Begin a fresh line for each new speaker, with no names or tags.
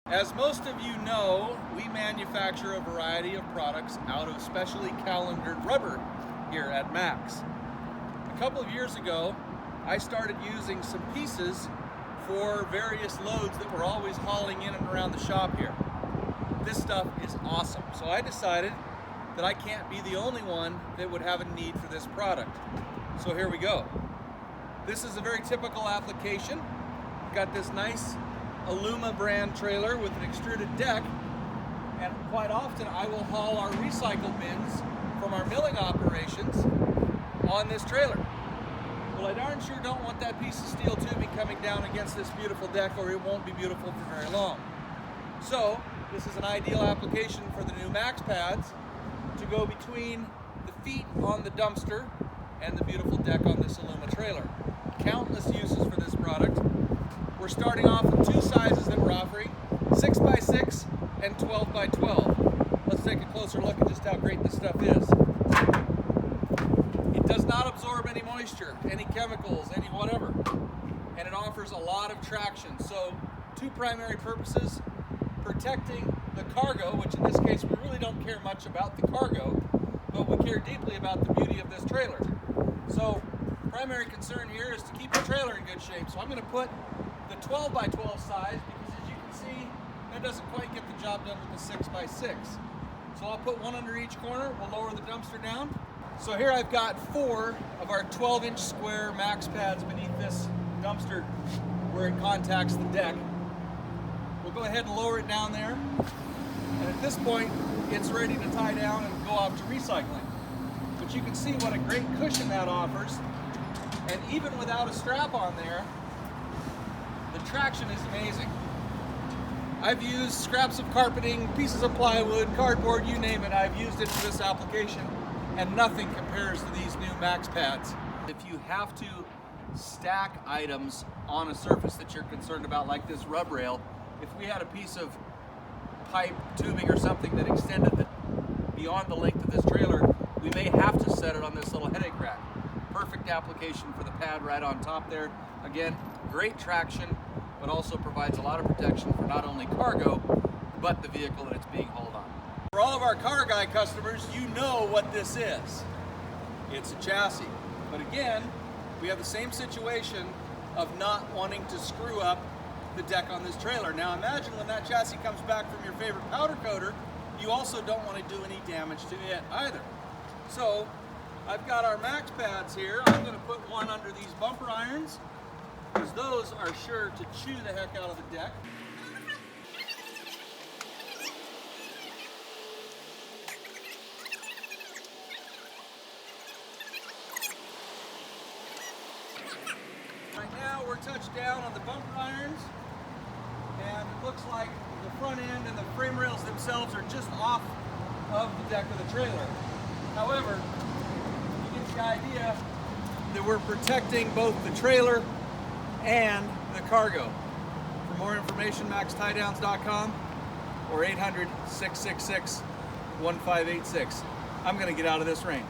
As most of you know, we manufacture a variety of products out of specially calendared rubber here at Max. A couple of years ago, I started using some pieces for various loads that we're always hauling in and around the shop here. This stuff is awesome, so I decided that I can't be the only one that would have a need for this product. So here we go. This is a very typical application. We've got this nice Aluma brand trailer with an extruded deck, and quite often I will haul our recycle bins from our milling operations on this trailer. Well, I darn sure don't want that piece of steel tubing coming down against this beautiful deck, or it won't be beautiful for very long. So this is an ideal application for the new Max pads to go between the feet on the dumpster and the beautiful deck on this Aluma trailer. Countless uses for this product. We're starting off with two sizes that we're offering, 6x6 and 12x12. Let's take a closer look at just how great this stuff is. It does not absorb any moisture, any chemicals, any whatever, and it offers a lot of traction. So two primary purposes: protecting the cargo, which in this case we really don't care much about the cargo, but we care deeply about the beauty of this trailer. So primary concern here is to keep the trailer in good shape. So I'm going to put the 12x12 size, because as you can see, that doesn't quite get the job done with the 6x6. So I'll put one under each corner. We'll lower the dumpster down. So here I've got 4 of our 12-inch square Max pads beneath this dumpster where it contacts the deck. We'll go ahead and lower it down there. And at this point, it's ready to tie down and go off to recycling. But you can see what a great cushion that offers. And even without a strap on there, the traction is amazing. I've used scraps of carpeting, pieces of plywood, cardboard, you name it. I've used it for this application, and nothing compares to these new Max pads. If you have to stack items on a surface that you're concerned about, like this rub rail, if we had a piece of pipe, tubing, or something that extended beyond the length of this trailer, we may have to set it on this little headache rack. Perfect application for the pad right on top there. Again, great traction, but also provides a lot of protection for not only cargo, but the vehicle that it's being hauled on. For all of our Car Guy customers, you know what this is. It's a chassis. But again, we have the same situation of not wanting to screw up the deck on this trailer. Now imagine when that chassis comes back from your favorite powder coater, you also don't want to do any damage to it either. So I've got our Max pads here. I'm going to put one under these bumper irons, because those are sure to chew the heck out of the deck. Right now we're touched down on the bumper irons, and it looks like the front end and the frame rails themselves are just off of the deck of the trailer. However, you get the idea that we're protecting both the trailer and the cargo. For more information, maxtiedowns.com or 800-666-1586. I'm going to get out of this rain.